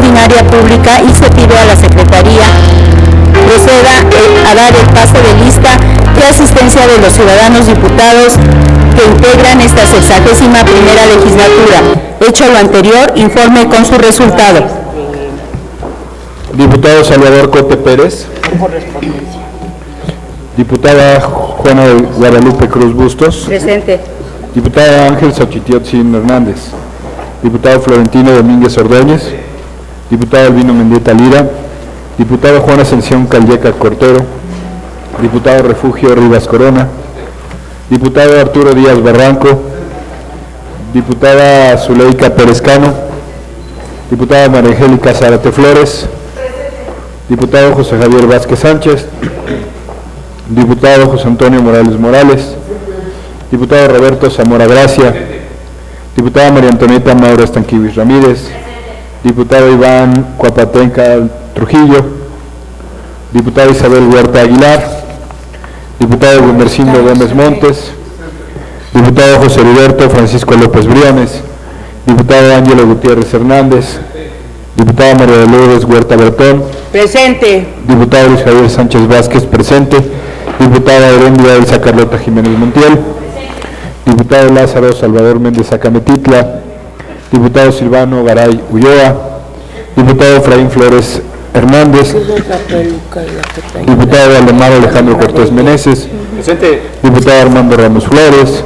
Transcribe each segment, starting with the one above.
extraordinaria pública y se pide a la Secretaría proceda a dar el pase de lista de asistencia de los ciudadanos diputados que integran esta 61ª legislatura. Hecho lo anterior, informe con su resultado. Diputado Salvador Cote Pérez. Diputada Juana de Guadalupe Cruz Bustos. Presente. Diputada Ángel Xochitiotzin Hernández. Diputado Florentino Domínguez Ordóñez. Diputado Albino Mendieta Lira. Diputado Juan Ascensión Calleca Cortero. Diputado Refugio Rivas Corona. Diputado Arturo Díaz Barranco. Diputada Zuleika Pérez Cano. Diputada María Angélica Zárate Flores. Diputado José Javier Vázquez Sánchez. Diputado José Antonio Morales Morales. Diputado Roberto Zamora Gracia. Diputada María Antonieta Maura Estanquivis Ramírez. Diputado Iván Cuapatenca Trujillo. Diputada Isabel Huerta Aguilar. Diputado Gumercindo Gómez Montes. Diputado José Heriberto Francisco López Briones. Diputado Ángelo Gutiérrez Hernández. Diputada María de Lourdes Huerta Bertón. Presente. Diputado Luis Javier Sánchez Vázquez. Presente. Diputada Herendia Elsa Carlota Jiménez Montiel. Diputado Lázaro Salvador Méndez Acametitla. Diputado Silvano Garay Ulloa. Diputado Efraín Flores Hernández. Diputado Valdemar Alejandro Cortés Meneses. Presente. Diputado Armando Ramos Flores.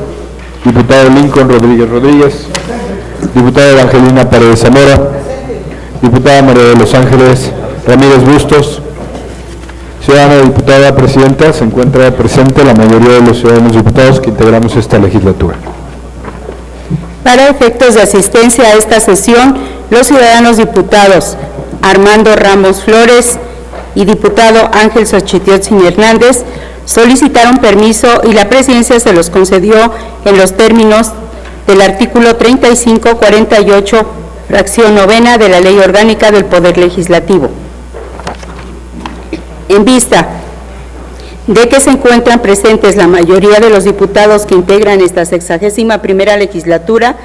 Diputado Lincoln Rodríguez Rodríguez. Diputada Evangelina Paredes Zamora. Diputada María de los Ángeles Ramírez Bustos. Ciudadana diputada presidenta, se encuentra presente la mayoría de los ciudadanos diputados que integramos esta legislatura. Para efectos de asistencia a esta sesión, los ciudadanos diputados Armando Ramos Flores y diputado Ángel Xochitiotzin Hernández solicitaron permiso y la presidencia se los concedió en los términos del artículo 3548, fracción 9 de la Ley Orgánica del Poder Legislativo. En vista de que se encuentran presentes la mayoría de los diputados que integran esta 61ª legislatura,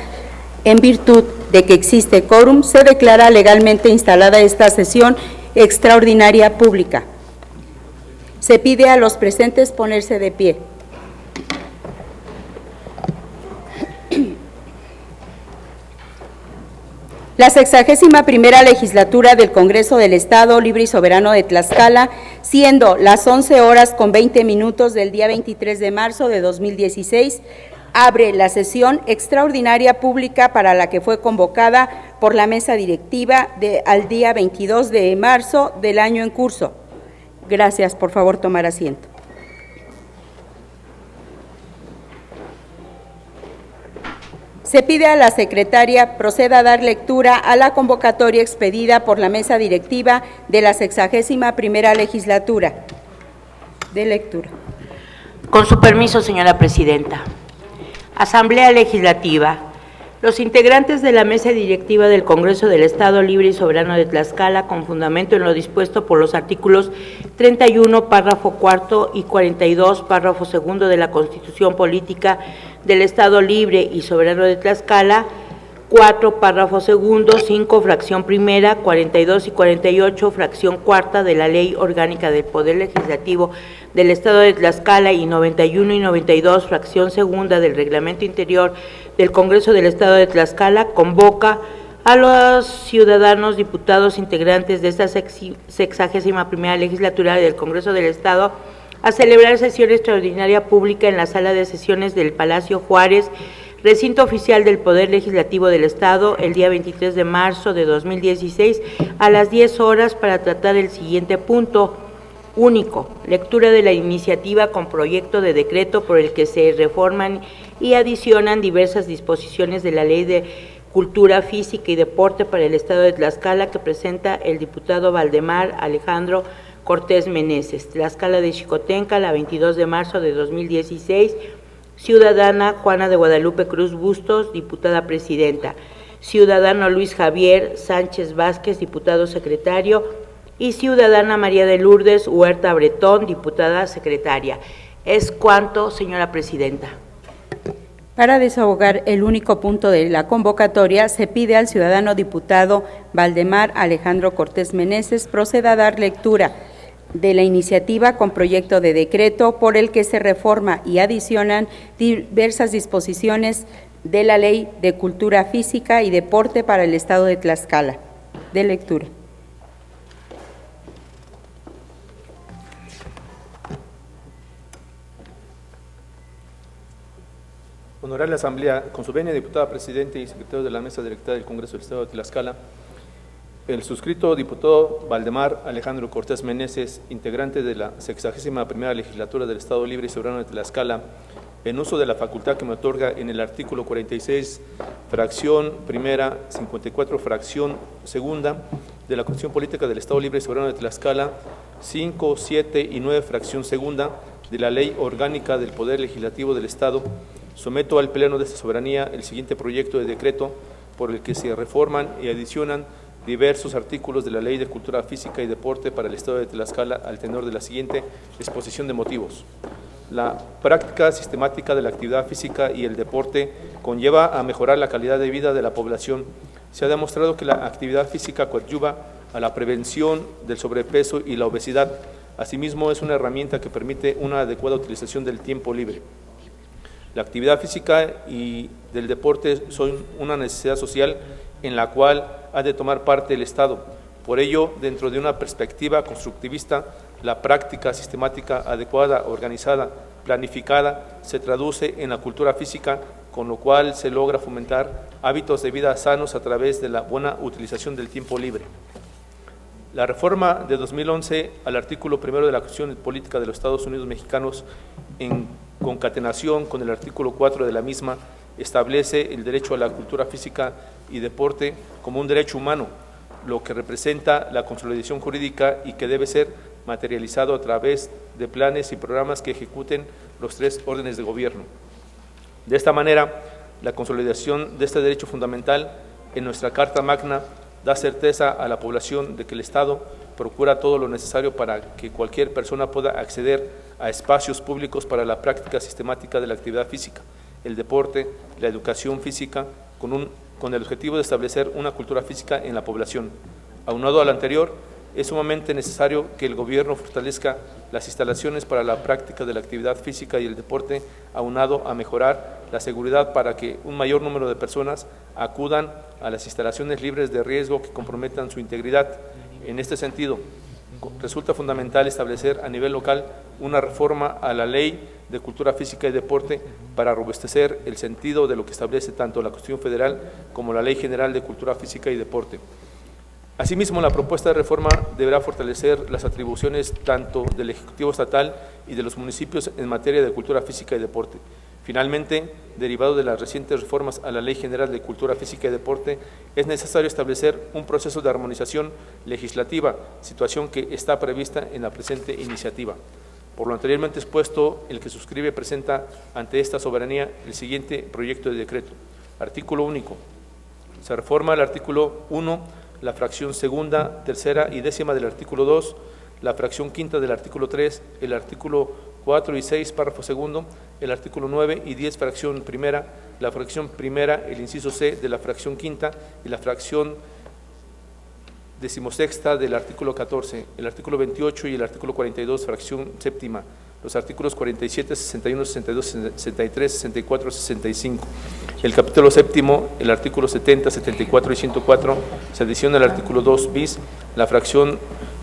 en virtud de que existe quórum, se declara legalmente instalada esta sesión extraordinaria pública. Se pide a los presentes ponerse de pie. La 61ª legislatura del Congreso del Estado Libre y Soberano de Tlaxcala, siendo las 11:20 del día 23 de marzo de 2016, abre la sesión extraordinaria pública para la que fue convocada por la mesa directiva al día 22 de marzo del año en curso. Gracias, por favor, tomar asiento. Se pide a la secretaria proceda a dar lectura a la convocatoria expedida por la mesa directiva de la 61ª legislatura. De lectura. Con su permiso, señora presidenta. Asamblea Legislativa. Los integrantes de la mesa directiva del Congreso del Estado Libre y Soberano de Tlaxcala, con fundamento en lo dispuesto por los artículos 31, párrafo cuarto y 42, párrafo segundo de la Constitución Política del Estado Libre y Soberano de Tlaxcala, 4, párrafo segundo, 5, fracción primera, 42 y 48, fracción cuarta de la Ley Orgánica del Poder Legislativo del Estado de Tlaxcala y 91 y 92, fracción segunda del Reglamento Interior del Congreso del Estado de Tlaxcala, convoca a los ciudadanos diputados integrantes de esta 61ª legislatura del Congreso del Estado a celebrar sesión extraordinaria pública en la sala de sesiones del Palacio Juárez, recinto oficial del Poder Legislativo del Estado, el día 23 de marzo de 2016 a las 10 horas para tratar el siguiente punto. Único, lectura de la iniciativa con proyecto de decreto por el que se reforman y adicionan diversas disposiciones de la Ley de Cultura Física y Deporte para el Estado de Tlaxcala que presenta el diputado Valdemar Alejandro Cortés Meneses. Tlaxcala de Xicotenca, la 22 de marzo de 2016. Ciudadana Juana de Guadalupe Cruz Bustos, diputada presidenta. Ciudadano Luis Javier Sánchez Vázquez, diputado secretario. Y ciudadana María de Lourdes Huerta Bretón, diputada secretaria. Es cuanto, señora presidenta. Para desahogar el único punto de la convocatoria, se pide al ciudadano diputado Valdemar Alejandro Cortés Meneses proceda a dar lectura de la iniciativa con proyecto de decreto por el que se reforma y adicionan diversas disposiciones de la Ley de Cultura Física y Deporte para el Estado de Tlaxcala. De lectura. Honorable Asamblea, con su venia, diputada presidente y secretario de la Mesa Directiva del Congreso del Estado de Tlaxcala, el suscrito diputado Valdemar Alejandro Cortés Meneses, integrante de la 61ª Legislatura del Estado Libre y Soberano de Tlaxcala, en uso de la facultad que me otorga en el artículo 46, fracción primera, 54, fracción segunda, de la Constitución Política del Estado Libre y Soberano de Tlaxcala, 5, 7 y 9, fracción segunda, de la Ley Orgánica del Poder Legislativo del Estado, someto al Pleno de esta soberanía el siguiente proyecto de decreto por el que se reforman y adicionan diversos artículos de la Ley de Cultura Física y Deporte para el Estado de Tlaxcala al tenor de la siguiente exposición de motivos. La práctica sistemática de la actividad física y el deporte conlleva a mejorar la calidad de vida de la población. Se ha demostrado que la actividad física coadyuva a la prevención del sobrepeso y la obesidad. Asimismo, es una herramienta que permite una adecuada utilización del tiempo libre. La actividad física y del deporte son una necesidad social en la cual ha de tomar parte el Estado. Por ello, dentro de una perspectiva constructivista, la práctica sistemática, adecuada, organizada, planificada, se traduce en la cultura física, con lo cual se logra fomentar hábitos de vida sanos a través de la buena utilización del tiempo libre. La reforma de 2011 al artículo 1 de la Constitución Política de los Estados Unidos Mexicanos, en concatenación con el artículo 4 de la misma, establece el derecho a la cultura física y deporte como un derecho humano, lo que representa la consolidación jurídica y que debe ser materializado a través de planes y programas que ejecuten los 3 órdenes de gobierno. De esta manera, la consolidación de este derecho fundamental en nuestra Carta Magna da certeza a la población de que el Estado procura todo lo necesario para que cualquier persona pueda acceder a espacios públicos para la práctica sistemática de la actividad física, el deporte, la educación física, con el objetivo de establecer una cultura física en la población. Aunado al anterior, es sumamente necesario que el gobierno fortalezca las instalaciones para la práctica de la actividad física y el deporte, aunado a mejorar la seguridad para que un mayor número de personas acudan a las instalaciones libres de riesgo que comprometan su integridad. En este sentido, resulta fundamental establecer a nivel local una reforma a la Ley de Cultura Física y Deporte para robustecer el sentido de lo que establece tanto la Constitución Federal como la Ley General de Cultura Física y Deporte. Asimismo, la propuesta de reforma deberá fortalecer las atribuciones tanto del Ejecutivo Estatal y de los municipios en materia de cultura física y deporte. Finalmente, derivado de las recientes reformas a la Ley General de Cultura Física y Deporte, es necesario establecer un proceso de armonización legislativa, situación que está prevista en la presente iniciativa. Por lo anteriormente expuesto, el que suscribe presenta ante esta soberanía el siguiente proyecto de decreto. Artículo único. Se reforma el artículo 1, la fracción segunda, tercera y décima del artículo 2, la fracción quinta del artículo 3, el artículo 4 y 6, párrafo segundo, el artículo 9 y 10, fracción primera, la fracción primera, el inciso C de la fracción quinta y la fracción decimosexta del artículo 14, el artículo 28 y el artículo 42, fracción séptima, los artículos 47, 61, 62, 63, 64, 65. El capítulo séptimo, el artículo 70, 74 y 104, se adiciona el artículo 2 bis, la fracción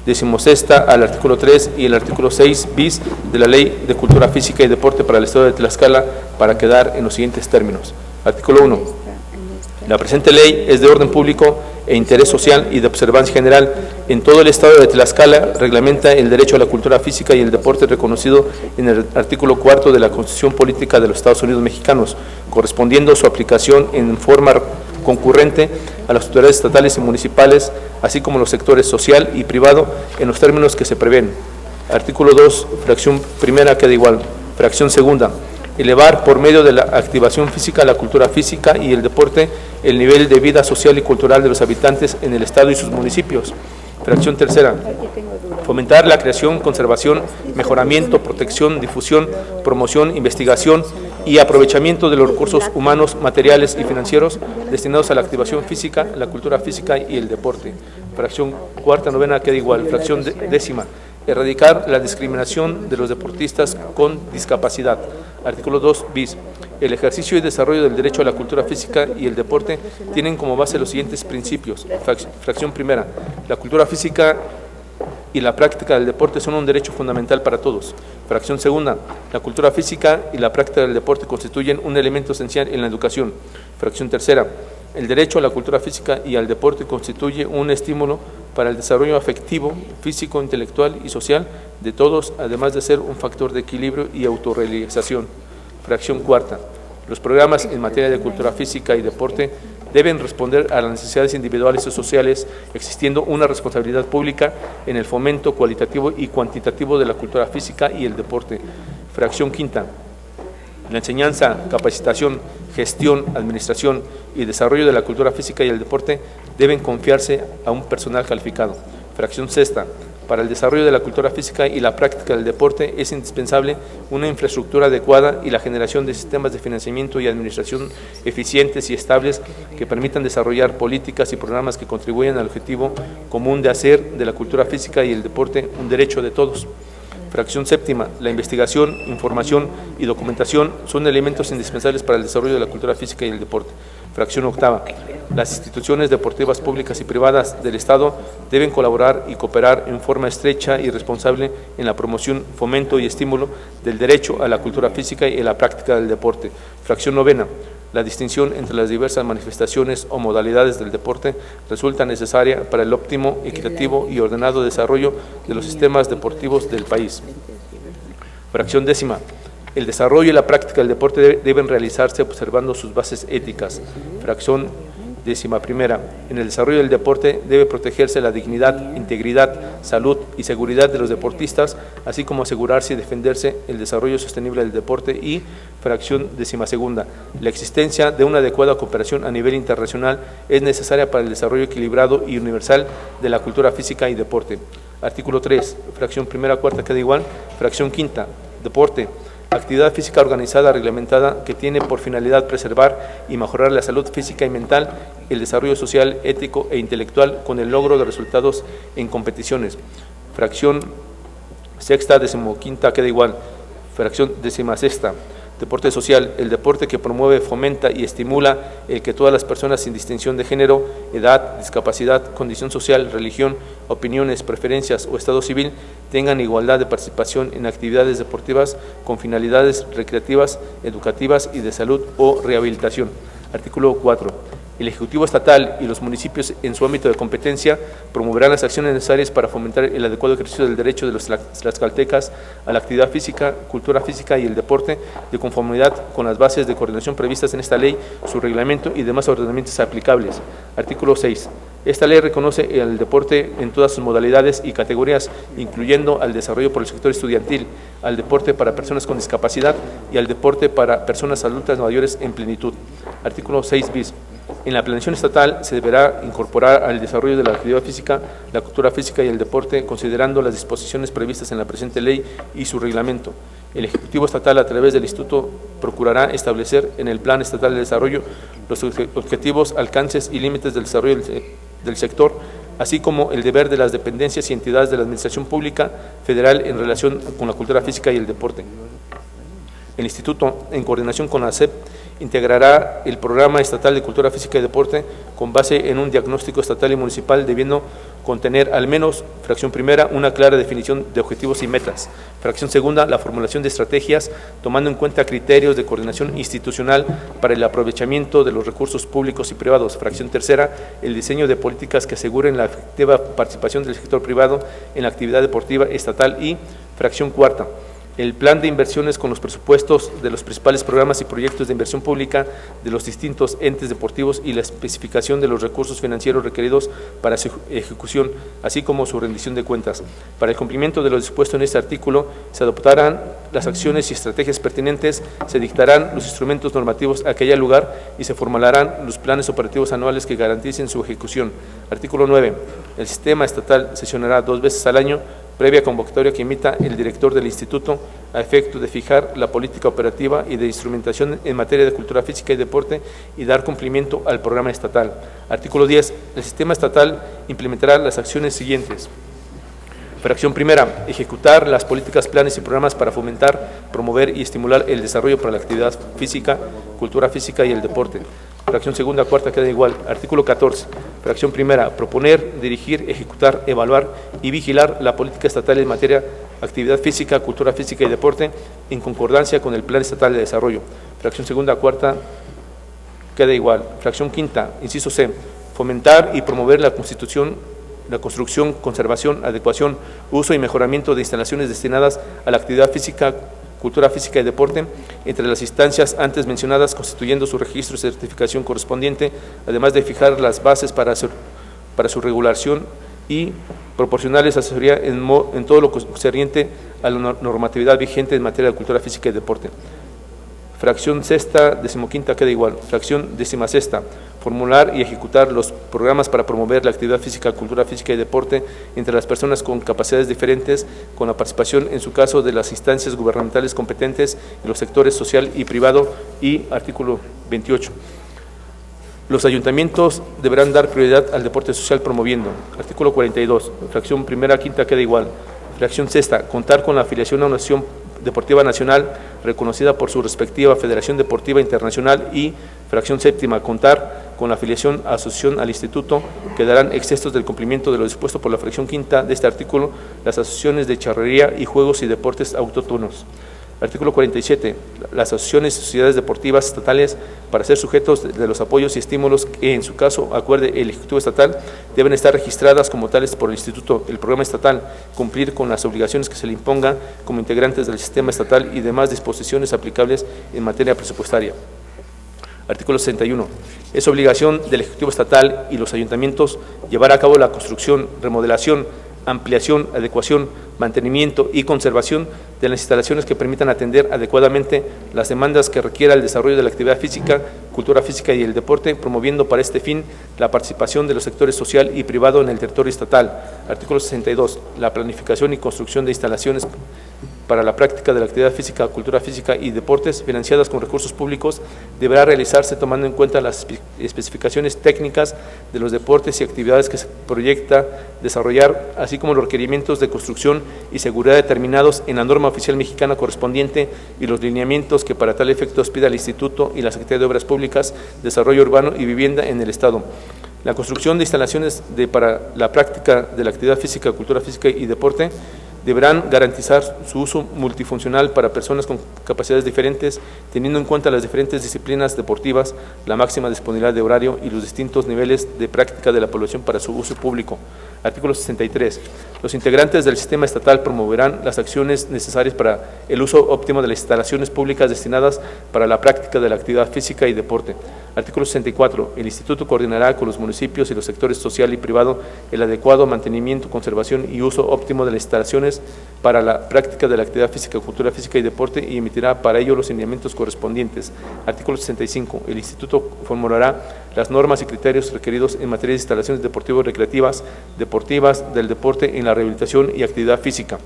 decimosexta al artículo 3 y el artículo 6 bis de la Ley de Cultura Física y Deporte para el Estado de Tlaxcala para quedar en los siguientes términos. Artículo 1. La presente ley es de orden público e interés social y de observancia general en todo el Estado de Tlaxcala, reglamenta el derecho a la cultura física y el deporte reconocido en el artículo 4 de la Constitución Política de los Estados Unidos Mexicanos, correspondiendo su aplicación en forma concurrente a las autoridades estatales y municipales, así como los sectores social y privado, en los términos que se prevén. Artículo 2, fracción primera queda igual. Fracción segunda. Elevar por medio de la activación física, la cultura física y el deporte el nivel de vida social y cultural de los habitantes en el Estado y sus municipios. Fracción tercera, fomentar la creación, conservación, mejoramiento, protección, difusión, promoción, investigación y aprovechamiento de los recursos humanos, materiales y financieros destinados a la activación física, la cultura física y el deporte. Fracción cuarta, novena queda igual. Fracción décima, erradicar la discriminación de los deportistas con discapacidad. Artículo 2 bis. El ejercicio y desarrollo del derecho a la cultura física y el deporte tienen como base los siguientes principios. Fracción primera, la cultura física y la práctica del deporte son un derecho fundamental para todos. Fracción segunda, la cultura física y la práctica del deporte constituyen un elemento esencial en la educación. Fracción tercera, el derecho a la cultura física y al deporte constituye un estímulo para el desarrollo afectivo, físico, intelectual y social de todos, además de ser un factor de equilibrio y autorrealización. Fracción cuarta, los programas en materia de cultura física y deporte deben responder a las necesidades individuales y sociales, existiendo una responsabilidad pública en el fomento cualitativo y cuantitativo de la cultura física y el deporte. Fracción quinta, la enseñanza, capacitación, gestión, administración y desarrollo de la cultura física y el deporte deben confiarse a un personal calificado. Fracción sexta, para el desarrollo de la cultura física y la práctica del deporte es indispensable una infraestructura adecuada y la generación de sistemas de financiamiento y administración eficientes y estables que permitan desarrollar políticas y programas que contribuyan al objetivo común de hacer de la cultura física y el deporte un derecho de todos. Fracción séptima, la investigación, información y documentación son elementos indispensables para el desarrollo de la cultura física y el deporte. Fracción octava, las instituciones deportivas públicas y privadas del Estado deben colaborar y cooperar en forma estrecha y responsable en la promoción, fomento y estímulo del derecho a la cultura física y a la práctica del deporte. Fracción novena, la distinción entre las diversas manifestaciones o modalidades del deporte resulta necesaria para el óptimo, equitativo y ordenado desarrollo de los sistemas deportivos del país. Fracción décima, el desarrollo y la práctica del deporte deben realizarse observando sus bases éticas. Fracción décima primera, en el desarrollo del deporte debe protegerse la dignidad, integridad, salud y seguridad de los deportistas, así como asegurarse y defenderse el desarrollo sostenible del deporte. Y fracción décima segunda, la existencia de una adecuada cooperación a nivel internacional es necesaria para el desarrollo equilibrado y universal de la cultura física y deporte. Artículo 3, fracción primera cuarta queda igual. Fracción quinta, deporte, actividad física organizada, reglamentada, que tiene por finalidad preservar y mejorar la salud física y mental, el desarrollo social, ético e intelectual con el logro de resultados en competiciones. Fracción sexta, decimoquinta queda igual. Fracción decimasexta, deporte social, el deporte que promueve, fomenta y estimula el que todas las personas sin distinción de género, edad, discapacidad, condición social, religión, opiniones, preferencias o estado civil tengan igualdad de participación en actividades deportivas con finalidades recreativas, educativas y de salud o rehabilitación. Artículo 4. El Ejecutivo Estatal y los municipios en su ámbito de competencia promoverán las acciones necesarias para fomentar el adecuado ejercicio del derecho de los tlaxcaltecas a la actividad física, cultura física y el deporte de conformidad con las bases de coordinación previstas en esta ley, su reglamento y demás ordenamientos aplicables. Artículo 6. Esta ley reconoce el deporte en todas sus modalidades y categorías, incluyendo al desarrollo por el sector estudiantil, al deporte para personas con discapacidad y al deporte para personas adultas mayores en plenitud. Artículo 6 bis. En la planeación estatal se deberá incorporar al desarrollo de la actividad física, la cultura física y el deporte, considerando las disposiciones previstas en la presente ley y su reglamento. El Ejecutivo Estatal, a través del Instituto, procurará establecer en el Plan Estatal de Desarrollo los objetivos, alcances y límites del desarrollo del sector, así como el deber de las dependencias y entidades de la Administración Pública Federal en relación con la cultura física y el deporte. El Instituto, en coordinación con la SEP, integrará el Programa Estatal de Cultura Física y Deporte con base en un diagnóstico estatal y municipal, debiendo contener al menos, fracción primera, una clara definición de objetivos y metas. Fracción segunda, la formulación de estrategias, tomando en cuenta criterios de coordinación institucional para el aprovechamiento de los recursos públicos y privados. Fracción tercera, el diseño de políticas que aseguren la efectiva participación del sector privado en la actividad deportiva estatal. Y fracción cuarta, el plan de inversiones con los presupuestos de los principales programas y proyectos de inversión pública de los distintos entes deportivos y la especificación de los recursos financieros requeridos para su ejecución, así como su rendición de cuentas. Para el cumplimiento de lo dispuesto en este artículo, se adoptarán las acciones y estrategias pertinentes, se dictarán los instrumentos normativos a que haya lugar y se formularán los planes operativos anuales que garanticen su ejecución. Artículo 9. El sistema estatal sesionará 2 veces al año, previa convocatoria que emita el director del instituto a efecto de fijar la política operativa y de instrumentación en materia de cultura física y deporte y dar cumplimiento al programa estatal. Artículo 10. El sistema estatal implementará las acciones siguientes. Fracción primera, ejecutar las políticas, planes y programas para fomentar, promover y estimular el desarrollo para la actividad física, cultura física y el deporte. Fracción segunda, cuarta queda igual. Artículo 14. Fracción primera, proponer, dirigir, ejecutar, evaluar y vigilar la política estatal en materia de actividad física, cultura física y deporte en concordancia con el Plan Estatal de Desarrollo. Fracción segunda, cuarta queda igual. Fracción quinta, inciso C, fomentar y promover la construcción, conservación, adecuación, uso y mejoramiento de instalaciones destinadas a la actividad física, cultura física y deporte, entre las instancias antes mencionadas, constituyendo su registro y certificación correspondiente, además de fijar las bases para su regulación y proporcionarles asesoría en todo lo concerniente a la normatividad vigente en materia de cultura física y deporte. Fracción sexta, decimoquinta queda igual. Fracción decimasexta, formular y ejecutar los programas para promover la actividad física, cultura física y deporte entre las personas con capacidades diferentes, con la participación, en su caso, de las instancias gubernamentales competentes en los sectores social y privado. Y artículo 28. Los ayuntamientos deberán dar prioridad al deporte social promoviendo. Artículo 42. Fracción primera, quinta queda igual. Fracción sexta, contar con la afiliación a una asociación deportiva nacional reconocida por su respectiva Federación Deportiva Internacional. Y fracción séptima, contar con la afiliación a asociación al instituto, que darán excesos del cumplimiento de lo dispuesto por la fracción quinta de este artículo las asociaciones de charrería y juegos y deportes autóctonos. Artículo 47. Las asociaciones y sociedades deportivas estatales, para ser sujetos de los apoyos y estímulos que en su caso acuerde el Ejecutivo Estatal, deben estar registradas como tales por el Instituto, el programa estatal, cumplir con las obligaciones que se le impongan como integrantes del sistema estatal y demás disposiciones aplicables en materia presupuestaria. Artículo 61. Es obligación del Ejecutivo Estatal y los ayuntamientos llevar a cabo la construcción, remodelación, ampliación, adecuación, mantenimiento y conservación de las instalaciones que permitan atender adecuadamente las demandas que requiera el desarrollo de la actividad física, cultura física y el deporte, promoviendo para este fin la participación de los sectores social y privado en el territorio estatal. Artículo 62. La planificación y construcción de instalaciones para la práctica de la actividad física, cultura física y deportes financiadas con recursos públicos deberá realizarse tomando en cuenta las especificaciones técnicas de los deportes y actividades que se proyecta desarrollar, así como los requerimientos de construcción y seguridad determinados en la norma oficial mexicana correspondiente y los lineamientos que para tal efecto pida el Instituto y la Secretaría de Obras Públicas, Desarrollo Urbano y Vivienda en el Estado. La construcción de instalaciones para la práctica de la actividad física, cultura física y deporte deberán garantizar su uso multifuncional para personas con capacidades diferentes, teniendo en cuenta las diferentes disciplinas deportivas, la máxima disponibilidad de horario y los distintos niveles de práctica de la población para su uso público. Artículo 63. Los integrantes del sistema estatal promoverán las acciones necesarias para el uso óptimo de las instalaciones públicas destinadas para la práctica de la actividad física y deporte. Artículo 64. El Instituto coordinará con los municipios y los sectores social y privado el adecuado mantenimiento, conservación y uso óptimo de las instalaciones para la práctica de la actividad física, cultura física y deporte y emitirá para ello los lineamientos correspondientes. Artículo 65. El Instituto formulará las normas y criterios requeridos en materia de instalaciones deportivas recreativas, deportivas, del deporte en la rehabilitación y actividad física.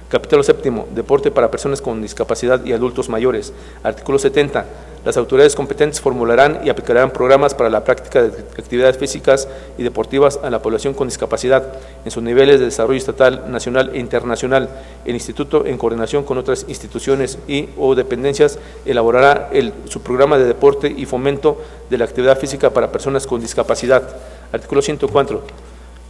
Capítulo séptimo. Deporte para personas con discapacidad y adultos mayores. Artículo 70. Las autoridades competentes formularán y aplicarán programas para la práctica de actividades físicas y deportivas a la población con discapacidad en sus niveles de desarrollo estatal, nacional e internacional. El Instituto, en coordinación con otras instituciones y o dependencias, elaborará su programa de deporte y fomento de la actividad física para personas con discapacidad. Artículo 104.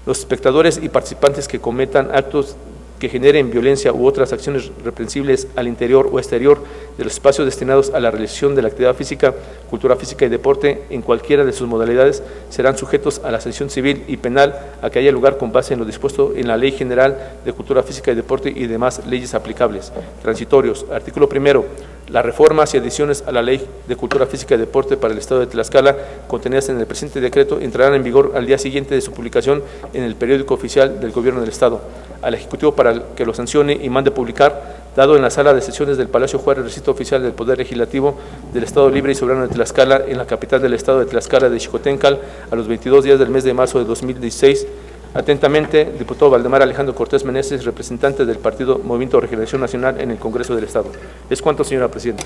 Los espectadores y participantes que cometan actos que generen violencia u otras acciones reprensibles al interior o exterior de los espacios destinados a la realización de la actividad física, cultura física y deporte en cualquiera de sus modalidades serán sujetos a la sanción civil y penal a que haya lugar con base en lo dispuesto en la Ley General de Cultura Física y Deporte y demás leyes aplicables. Transitorios. Artículo primero. Las reformas y adiciones a la Ley de Cultura Física y Deporte para el Estado de Tlaxcala, contenidas en el presente decreto, entrarán en vigor al día siguiente de su publicación en el periódico oficial del Gobierno del Estado. Al Ejecutivo para que lo sancione y mande publicar dado en la sala de sesiones del Palacio Juárez, recinto oficial del Poder Legislativo del Estado Libre y Soberano de Tlaxcala, en la capital del Estado de Tlaxcala de Xicoténcal, a los 22 días del mes de marzo de 2016. Atentamente, diputado Valdemar Alejandro Cortés Meneses, representante del Partido Movimiento de Regeneración Nacional en el Congreso del Estado. Es cuanto, señora presidenta.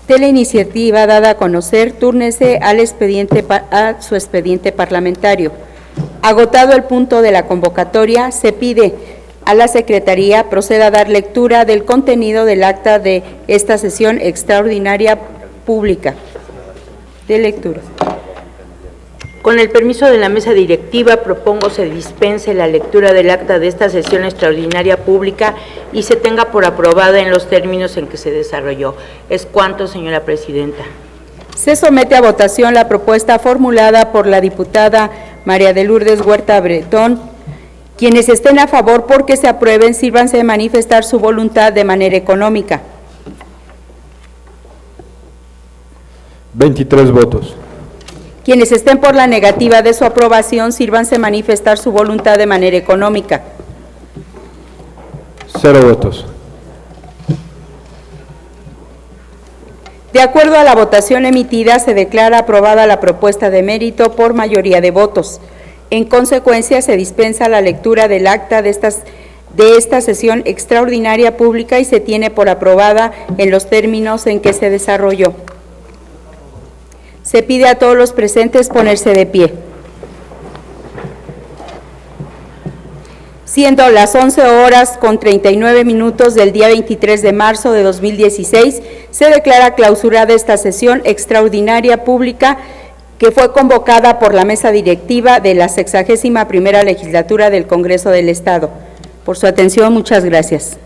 De la iniciativa dada a conocer, túrnese a su expediente parlamentario. Agotado el punto de la convocatoria, se pide a la Secretaría proceda a dar lectura del contenido del acta de esta sesión extraordinaria pública. De lectura. Con el permiso de la mesa directiva, propongo se dispense la lectura del acta de esta sesión extraordinaria pública y se tenga por aprobada en los términos en que se desarrolló. Es cuanto, señora presidenta. Se somete a votación la propuesta formulada por la diputada María de Lourdes Huerta Bretón. Quienes estén a favor porque se aprueben, sírvanse de manifestar su voluntad de manera económica. 23 votos. Quienes estén por la negativa de su aprobación, sírvanse manifestar su voluntad de manera económica. 0 votos. De acuerdo a la votación emitida, se declara aprobada la propuesta de mérito por mayoría de votos. En consecuencia, se dispensa la lectura del acta de esta sesión extraordinaria pública y se tiene por aprobada en los términos en que se desarrolló. Se pide a todos los presentes ponerse de pie. Siendo las 11:39 del día 23 de marzo de 2016, se declara clausurada esta sesión extraordinaria pública que fue convocada por la mesa directiva de la 61ª legislatura del Congreso del Estado. Por su atención, muchas gracias.